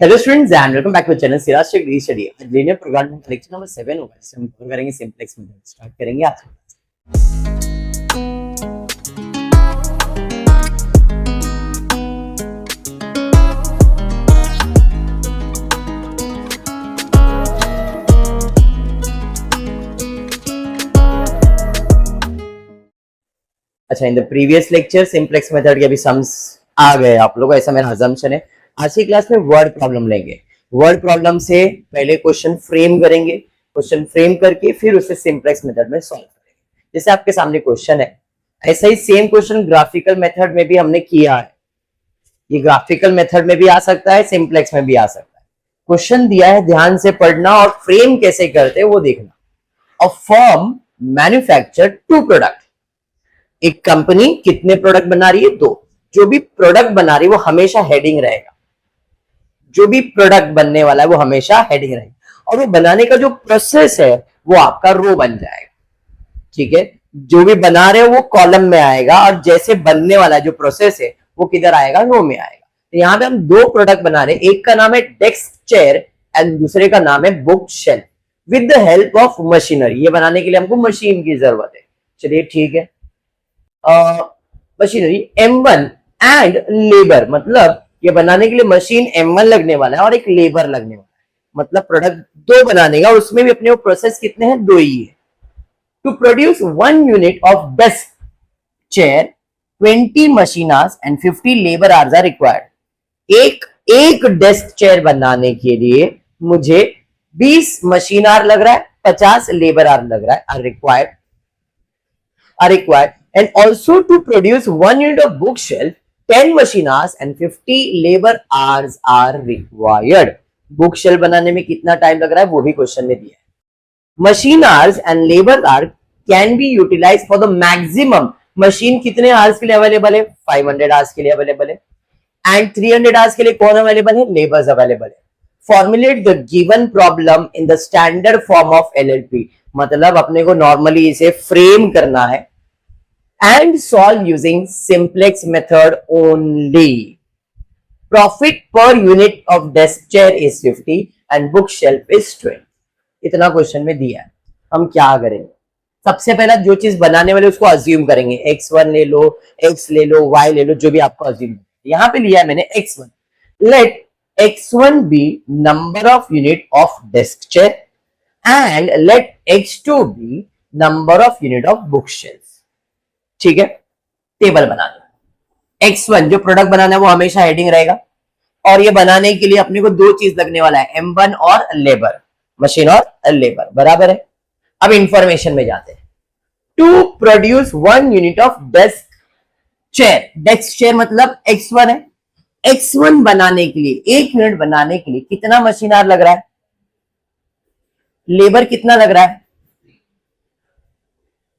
Hello students and welcome back to channel Siraj Shaikh the study. आज linear programming का lecture number 7 होगा। इसमें हम कवर करेंगे सिंपलेक्स मेथड। स्टार्ट करेंगे आज। अच्छा, in the previous lecture simplex method के अभी सम्स आ गए आप लोगों को, ऐसा मेरा अजम्पशन है। आज की क्लास में वर्ड प्रॉब्लम लेंगे। वर्ड प्रॉब्लम से पहले क्वेश्चन फ्रेम करेंगे, क्वेश्चन फ्रेम करके फिर उसे सिंपलेक्स मेथड में सॉल्व करेंगे। जैसे आपके सामने क्वेश्चन है, ऐसा ही सेम क्वेश्चन ग्राफिकल मेथड में भी हमने किया है। ये ग्राफिकल मेथड में भी आ सकता है, सिंपलेक्स में भी आ सकता है। क्वेश्चन दिया है, ध्यान से पढ़ना और फ्रेम कैसे करते हैं वो देखना। A firm manufacture 2 product. एक कंपनी कितने प्रोडक्ट बना रही है? 2। जो भी प्रोडक्ट बना रही है वो हमेशा हेडिंग रहेगा। जो भी प्रोडक्ट बनने वाला है वो हमेशा हेडिंग रहेगा, और वो बनाने का जो प्रोसेस है वो आपका रो बन जाएगा। ठीक है, जो भी बना रहे हो वो कॉलम में आएगा, और जैसे बनने वाला जो प्रोसेस है वो किधर आएगा? रो में आएगा। तो यहाँ पे हम 2 प्रोडक्ट बना रहे हैं। एक का नाम है डेस्क चेयर एंड दूसरे का नाम है book shelf with the help of machinery. ये बनाने के लिए हमको मशीन की जरूरत है। चलिए ठीक है, मशीनरी M1 एंड लेबर, मतलब ये बनाने के लिए मशीन M1 लगने वाला है और एक लेबर लगने वाला है। मतलब प्रोडक्ट 2 बनाने का, और उसमें भी अपने प्रोसेस कितने हैं? 2 ही है। To produce 1 unit of desk chair 20 machine hours and 50 labour hours are required. एक डेस्क चेयर बनाने के लिए मुझे 20 मशीन आवर लग रहा है, 50 लेबर आवर लग रहा है, are required. And also to produce 1 unit of bookshelf, 10 machine hours and 50 labor hours are required. Bookshelf बनाने में कितना टाइम लग रहा है वो भी क्वेश्चन में दिया है। Machine hours and labor hour can be utilized for the maximum. Machine कितने आवर्स के लिए अवेलेबल है? 500 आवर्स के लिए अवेलेबल है। एंड 300 आवर्स के लिए कौन अवेलेबल है? लेबर्स अवेलेबल है। Formulate the given problem in the standard form of LLP. मतलब अपने को नॉर्मली इसे फ्रेम करना है and solve using simplex method only. Profit per unit of desk chair is 50 and bookshelf is 20. इतना question में दिया है। हम क्या करेंगे? सबसे पहला जो चीज बनाने वाले उसको अज्यूम करेंगे। x1 ले लो, x ले लो, y ले लो, जो भी आपको अज्यूम। यहां पे लिया है मैंने x1। Let x1 be number of unit of desk chair and let x2 be number of unit of bookshelf. ठीक है, टेबल बनाना। X1 जो प्रोडक्ट बनाना है वो हमेशा हेडिंग रहेगा, और ये बनाने के लिए अपने को 2 चीज लगने वाला है, M1 और लेबर, मशीन और लेबर, बराबर है। अब इंफॉर्मेशन में जाते हैं। To produce 1 unit of desk chair. Desk chair मतलब X1 है। X1 बनाने के लिए 1 यूनिट बनाने के लिए कितना मशीन आवर लग रहा है? लेबर कितना लग रहा है?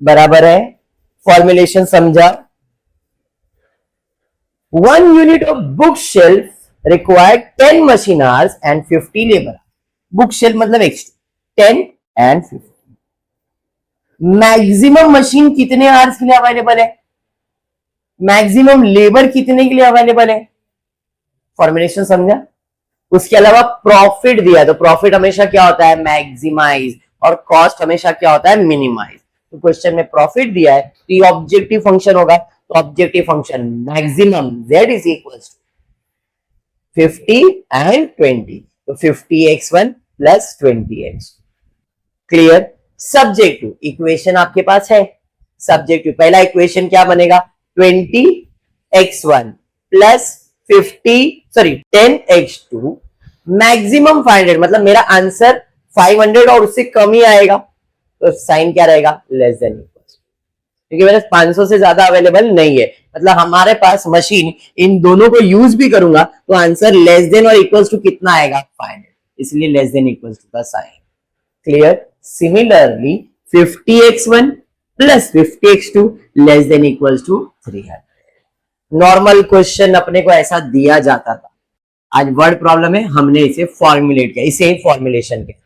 बराबर है। फॉर्मुलेशन समझा। 1 unit of book shelf required 10 machine hours and 50 labour. Book shelf मतलब X2, 10 एंड 50। मैक्सिमम मशीन कितने आवर्स के लिए अवेलेबल है? मैक्सिमम लेबर कितने के लिए अवेलेबल है? फॉर्मुलेशन समझा। उसके अलावा प्रॉफिट दिया, तो प्रॉफिट हमेशा क्या होता है? मैक्सिमाइज, और कॉस्ट हमेशा क्या होता है? मिनिमाइज। तो क्वेश्चन में प्रॉफिट दिया है तो ये ऑब्जेक्टिव फंक्शन होगा। तो objective function maximum z is equal to 50 and 20, तो 50x1 plus 20x। Clear? Subjective equation आपके पास है। सब्जेक्टिव पहला इक्वेशन क्या बनेगा? 20x1 प्लस 10x2 मैक्सिमम 500, मतलब मेरा आंसर 500 और उससे कम ही आएगा, तो साइन क्या रहेगा? लेस देन इक्वल, क्योंकि मेरे 500 से ज्यादा अवेलेबल नहीं है। मतलब हमारे पास मशीन, इन दोनों को यूज भी करूंगा तो आंसर लेस देन और इक्वल्स टू कितना आएगा? 500, इसलिए लेस देन इक्वल्स टू का sign. Clear? Similarly 50x1 plus 50x2 less than equals to 300। Normal question अपने को ऐसा दिया जाता था। आज वर्ड प्रॉब्लम है, हमने इसे फॉर्मुलेट किया, इसे फॉर्मुलेशन कहते हैं।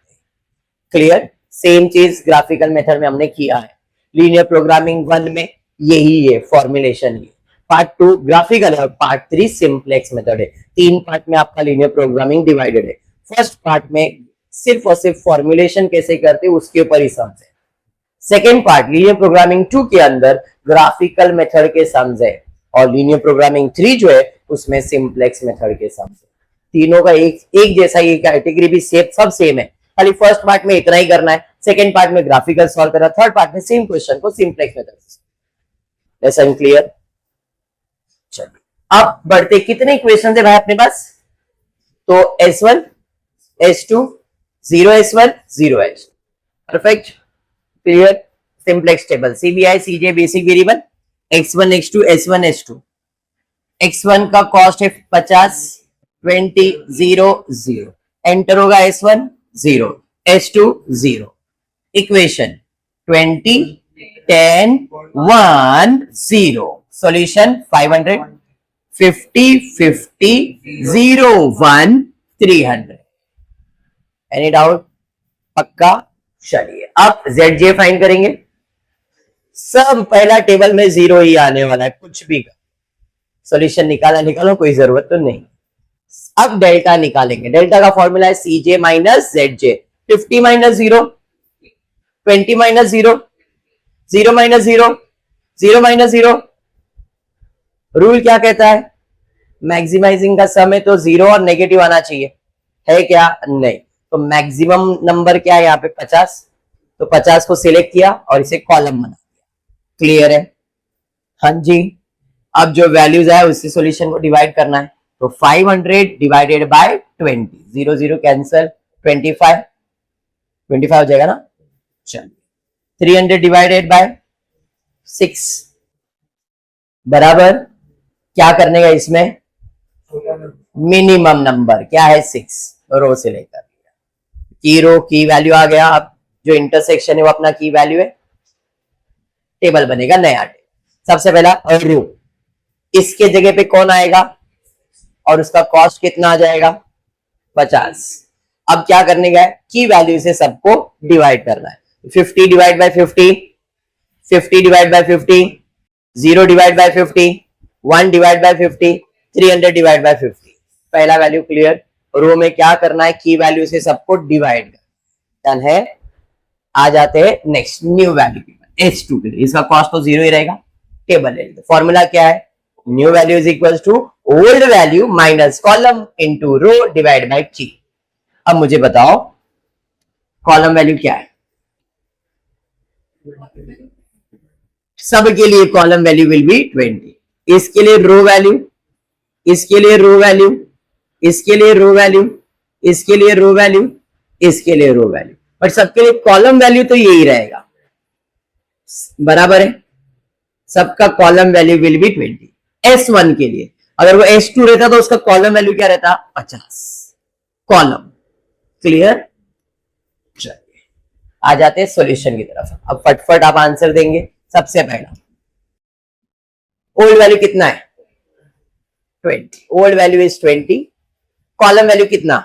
क्लियर? सेम चीज ग्राफिकल मेथड में हमने किया है। लीनियर प्रोग्रामिंग 1 में यही है, फॉर्मुलेशन ही। पार्ट 2 ग्राफिकल है और पार्ट 3 सिंप्लेक्स मेथड है। 3 पार्ट में आपका लीनियर प्रोग्रामिंग डिवाइडेड है। फर्स्ट पार्ट में सिर्फ और सिर्फ फॉर्मुलेशन कैसे करते उसके ऊपर ही समझ है। सेकेंड पार्ट लीनियर प्रोग्रामिंग 2 के अंदर ग्राफिकल मेथड के सम्स है और लीनियर प्रोग्रामिंग 3 जो है उसमें सिंप्लेक्स मेथड के सम्स है। तीनों का एक जैसा ही कैटेगरी भी सब सेम है, खाली फर्स्ट पार्ट में इतना ही करना है, सेकेंड पार्ट में ग्राफिकल सॉल्व करना, थर्ड पार्ट में सेम क्वेश्चन को सिंप्लेक्स मेथड से। Lesson clear? चलिए अब बढ़ते, कितने इक्वेशन है भाई अपने पास? तो S1 S2 0S1 0S, perfect, clear. Simplex table CBI CJ basic variable x1 x2 s1 s2, x1 का कॉस्ट है 50 20 0 0, एंटर होगा S1 0 S2 0, equation 20 10 1 0, solution 500 50 50 0 1 300। Any doubt? पक्का? चलिए अब ZJ फाइंड करेंगे। सब पहला टेबल में 0 ही आने वाला है, कुछ भी का सॉल्यूशन निकालो, कोई जरूरत तो नहीं। अब डेल्टा निकालेंगे। डेल्टा का फॉर्मूला है CJ minus ZJ। 50 minus 0 20 minus 0 0 minus 0 0 minus 0। Rule क्या कहता है? मैक्सिमाइजिंग का सम है तो 0 और नेगेटिव आना चाहिए, है क्या? नहीं। तो मैक्सिमम नंबर क्या है यहाँ पे? 50। तो 50 को सिलेक्ट किया और इसे कॉलम बना दिया। क्लियर है? हाँ जी। अब जो वैल्यूज है उससे सॉल्यूशन को डिवाइड करना है। तो 500 डिवाइडेड बाय 20, 0 0 कैंसल, 25 हो जाएगा ना। चलिए 300 डिवाइडेड बाय 6 बराबर क्या करने का? इसमें मिनिमम नंबर क्या है? 6, रो से लेकर की रो की वैल्यू आ गया। अब जो इंटरसेक्शन है वो अपना की वैल्यू है, टेबल बनेगा नया टेबल। सबसे पहला रो, इसके जगह पे कौन आएगा और उसका कॉस्ट कितना आ जाएगा? 50। अब क्या करने का है? की वैल्यू से सबको डिवाइड करना है। 50 divide by 50, 50 divide by 50, 0 divide by 50, 1 divide by 50, 300 divide by 50। पहला वैल्यू क्लियर। रो में क्या करना है? की वैल्यू से सबको डिवाइड करना। डन है। आ जाते हैं नेक्स्ट न्यू वैल्यू S2 के लिए। इसका कॉस्ट तो 0 ही रहेगा। टेबल ले लेते। फॉर्मूला क्या है? New value is equal to old value minus column into row divide by key. अब मुझे बताओ कॉलम वैल्यू क्या है? सबके लिए कॉलम वैल्यू विल बी 20। इसके लिए रो वैल्यू, इसके लिए रो वैल्यू, इसके लिए रो वैल्यू, इसके लिए रो वैल्यू, इसके लिए रो वैल्यू, बट सबके लिए कॉलम वैल्यू तो यही रहेगा। बराबर है? सबका column value will be 20। S1 के लिए अगर वो S2 रहता तो उसका कॉलम वैल्यू क्या रहता? 50 कॉलम। क्लियर? चलिए आ जाते हैं सॉल्यूशन की तरफ। अब फटफट आप आंसर देंगे। सबसे पहला ओल्ड वैल्यू कितना है? 20। Old value is 20। Column value कितना?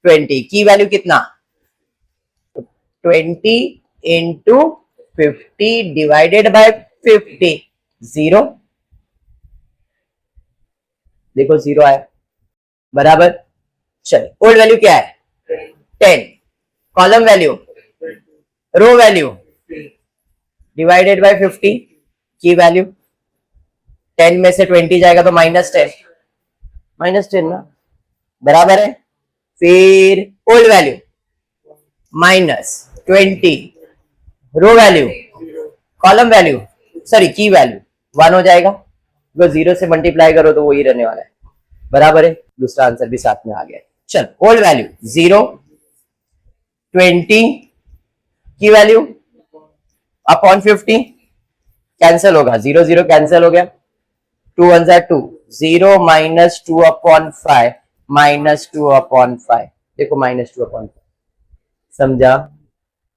20। की वैल्यू कितना? 20 इंटू 50 डिवाइडेड बाय 50, 0। देखो 0 आया। बराबर। चलिए ओल्ड वैल्यू क्या है? 10। Column value, row value divided by 50, key value 10 में से 20 जाएगा तो -10, -10 ना। बराबर है। फिर ओल्ड वैल्यू -20, रो वैल्यू, कॉलम वैल्यू, सॉरी की वैल्यू 1 हो जाएगा। तो 0 से मल्टीप्लाई करो तो वही रहने वाला है। बराबर है। दूसरा आंसर भी साथ में आ गया। चल ओल्ड वैल्यू 0, 20 की वैल्यू अपॉन 50 कैंसिल होगा, 0 0 कैंसिल हो गया, 2 1 2, 0 माइनस 2 अपॉन 5 -2 अपॉन 5। देखो -2 अपॉन 5, समझा?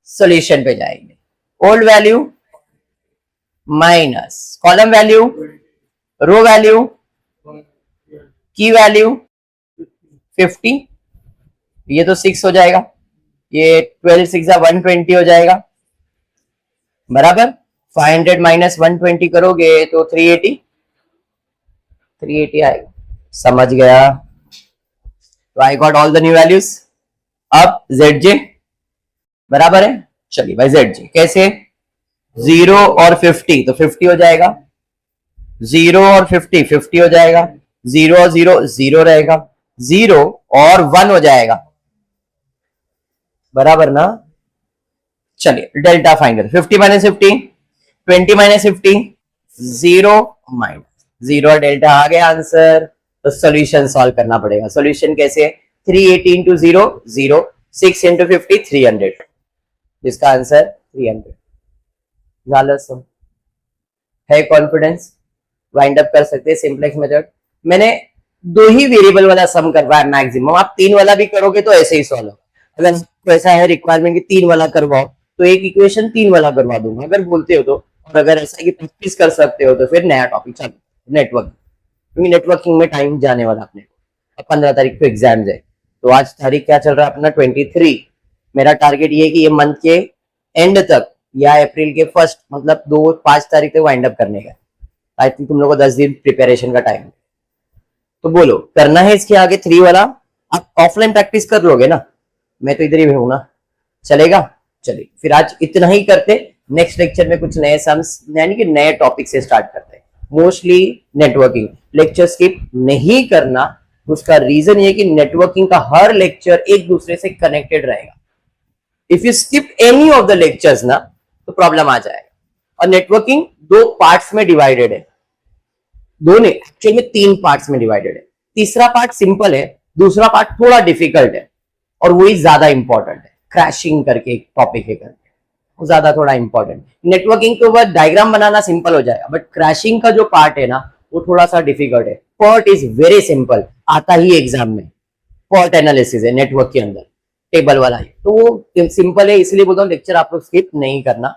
सॉल्यूशन पे जाएंगे। Old value minus column value, row value, की वैल्यू 50, ये तो 6 हो जाएगा, ये 12 6 120 हो जाएगा। बराबर। 500 माइनस 120 करोगे तो 380, 380 आएगा, समझ गया। तो I got all the new values. अब ZJ बराबर है, चलिए भाई ZJ कैसे, 0 और 50 तो 50 हो जाएगा, 0 और 50 50 हो जाएगा, 0 और 0 0 रहेगा, 0 और 1 हो जाएगा, बराबर ना। चलिए डेल्टा फाइंड करें, 50 माइनस 50, 20 माइनस 50, 0 माइनस 0 और डेल्टा आ गया आंसर। तो सोल्यूशन सॉल्व करना पड़ेगा। सोल्यूशन कैसे, 380 इंटू 0 0, 6 इंटू 50 300, इसका आंसर 300। झालं सम है, कॉन्फिडेंस वाइंड अप कर सकते हैं सिंपलेक्स मेथड। मैंने 2 ही वेरिएबल वाला सम करवाया है मैक्सिमम, आप 3 वाला भी करोगे तो ऐसे ही सॉल्व होगा। अगर ऐसा है रिक्वायरमेंट कि 3 वाला करवाओ तो एक इक्वेशन 3 वाला करवा दूंगा अगर बोलते हो तो। और अगर ऐसा है कि प्रैक्टिस कर सकते हो तो फिर नया टॉपिक चालू, नेटवर्क, क्योंकि नेटवर्किंग में टाइम जाने वाला अपने को। अब 15 तारीख को एग्जाम है, तो आज तारीख क्या चल रहा है अपना 23। मेरा टारगेट ये है कि ये मंथ के एंड तक या अप्रैल के फर्स्ट मतलब 2-5 तारीख तक वाइंड अप करने का। आई थिंक तुम लोगों को 10 दिन प्रिपरेशन का टाइम। तो बोलो करना है इसके आगे 3 वाला, आप ऑफलाइन प्रैक्टिस कर लोगे ना, मैं तो इधर ही हूं ना, चलेगा। चलिए फिर आज इतना ही करते, नेक्स्ट लेक्चर में कुछ नए सम्स यानी कि नए टॉपिक से स्टार्ट करते हैं। मोस्टली नेटवर्किंग लेक्चर स्किप नहीं करना, उसका रीजन ये कि नेटवर्किंग का हर लेक्चर एक दूसरे से कनेक्टेड रहेगा। If you skip any of the lectures ना तो प्रॉब्लम आ जाएगा। और नेटवर्किंग 2 पार्ट्स में डिवाइडेड है, दोनों एक्चुअली में 3 पार्ट्स में डिवाइडेड है। तीसरा पार्ट सिंपल है, दूसरा पार्ट थोड़ा डिफिकल्ट है और वही ज्यादा इंपॉर्टेंट है। क्रैशिंग करके एक टॉपिक है करके, वो ज्यादा थोड़ा इंपॉर्टेंट। नेटवर्किंग के ऊपर डायग्राम बनाना सिंपल हो जाएगा, बट क्रैशिंग का जो पार्ट है ना वो थोड़ा सा डिफिकल्ट है। पॉट इज वेरी सिंपल, आता ही एग्जाम में, पॉट एनालिसिस है नेटवर्क के अंदर, टेबल वाला है, तो वो सिंपल है। इसलिए बोलता हूँ लेक्चर आप लोग स्किप नहीं करना।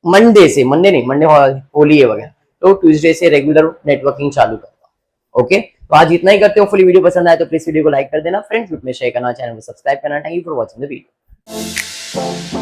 मंडे से, मंडे नहीं, मंडे होली है वगैरह, तो ट्यूसडे से रेगुलर नेटवर्किंग चालू करता हूँ। ओके, तो आज इतना ही करते हो। फुल वीडियो पसंद आए तो प्लीज वीडियो को लाइक कर देना, फ्रेंड्स ग्रुप में शेयर करना, चैनल को सब्सक्राइब करना। Thank you for watching the video.